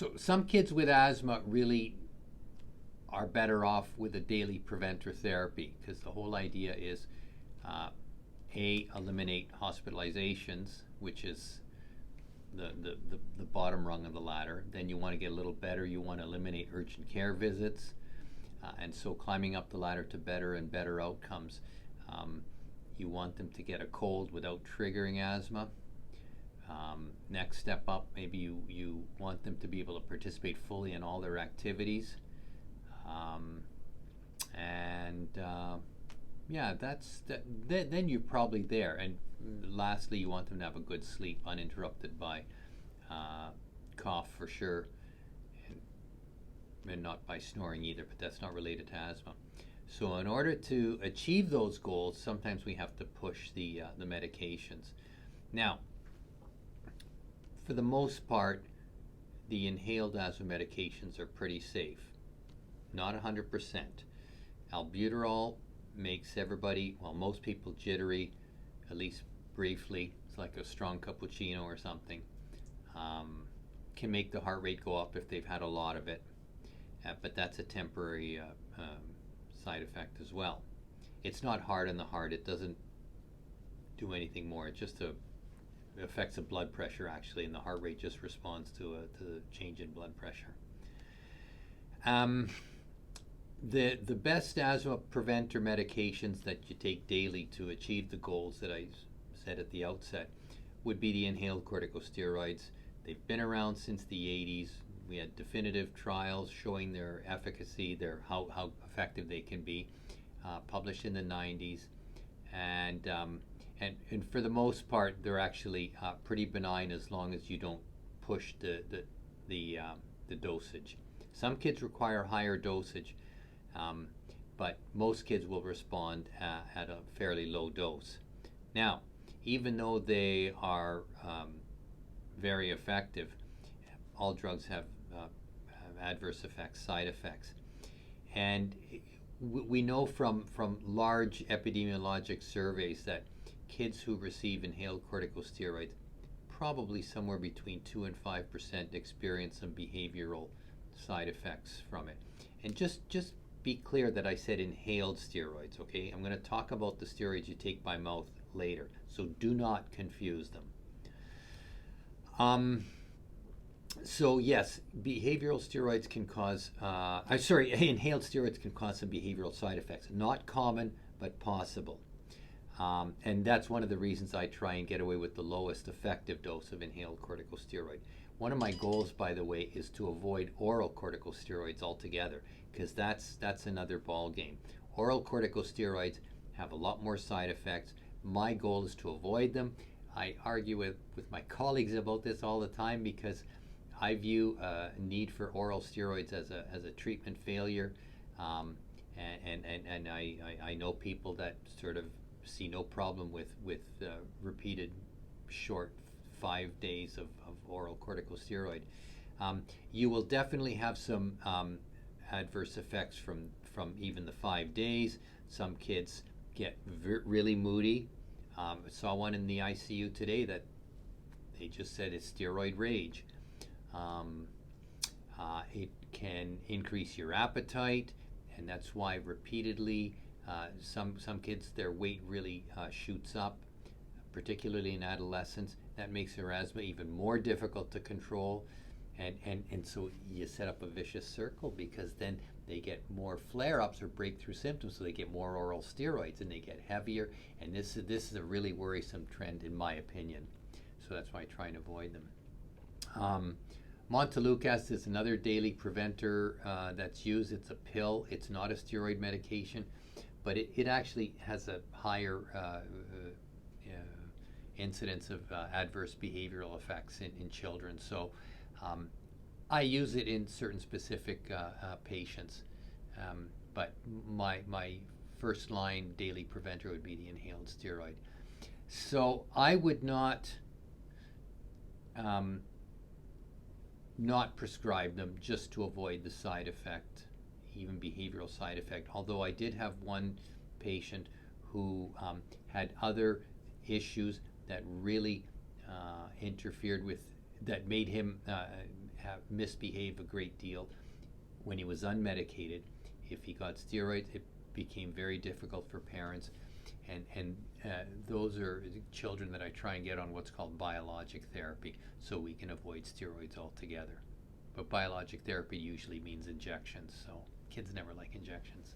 So some kids with asthma really are better off with a daily preventer therapy because the whole idea is uh, eliminate hospitalizations, which is the bottom rung of the ladder. Then you want to get a little better. You want to eliminate urgent care visits. And so climbing up the ladder to better and better outcomes. You want them to get a cold without triggering asthma. Next step up, maybe you want them to be able to participate fully in all their activities. And yeah, then you're probably there. And lastly, you want them to have a good sleep uninterrupted by cough for sure, and not by snoring either, but that's not related to asthma. So in order to achieve those goals, sometimes we have to push the medications. Now, for the most part, the inhaled asthma medications are pretty safe. Not 100%. Albuterol makes everybody, well, most people jittery, at least briefly. It's like a strong cappuccino or something. Can make the heart rate go up if they've had a lot of it, but that's a temporary side effect as well. It's not hard on the heart. It doesn't do anything more. It just affects the blood pressure actually, and the heart rate just responds to the change in blood pressure. The best asthma preventer medications that you take daily to achieve the goals that I said at the outset would be the inhaled corticosteroids. They've been around since the 80s. We had definitive trials showing their efficacy, how effective they can be, published in the 90s, and for the most part, they're actually pretty benign as long as you don't push the dosage. Some kids require higher dosage, but most kids will respond at a fairly low dose. Now, even though they are very effective, all drugs have adverse effects, side effects. And we know from large epidemiologic surveys that kids who receive inhaled corticosteroids, probably somewhere between 2 and 5% experience some behavioral side effects from it. And just be clear that I said inhaled steroids, okay? I'm going to talk about the steroids you take by mouth later, so do not confuse them. So yes, behavioral steroids can cause, inhaled steroids can cause some behavioral side effects. Not common, but possible. And that's one of the reasons I try and get away with the lowest effective dose of inhaled corticosteroid. One of my goals, by the way, is to avoid oral corticosteroids altogether, because that's another ball game. Oral corticosteroids have a lot more side effects. My goal is to avoid them. I argue with my colleagues about this all the time because I view need for oral steroids as a treatment failure, and I know people that sort of see no problem with repeated short 5 days of oral corticosteroid. You will definitely have some adverse effects from even the 5 days. Some kids get really moody. I saw one in the ICU today that they just said it's steroid rage. It can increase your appetite, and that's why repeatedly some kids, their weight really shoots up, particularly in adolescence. That makes their asthma even more difficult to control, and so you set up a vicious circle, because then they get more flare-ups or breakthrough symptoms, so they get more oral steroids and they get heavier, and this is a really worrisome trend in my opinion. So that's why I try and avoid them. Montelukast is another daily preventer that's used. It's a pill. It's not a steroid medication, but it actually has a higher incidence of adverse behavioral effects in children. So I use it in certain specific patients, but my first line daily preventer would be the inhaled steroid. So I would not prescribe them just to avoid the side effect, even behavioral side effect. Although I did have one patient who had other issues that really interfered with, that made him misbehave a great deal when he was unmedicated. If he got steroids, it became very difficult for parents. And those are children that I try and get on what's called biologic therapy so we can avoid steroids altogether. But biologic therapy usually means injections, so kids never like injections.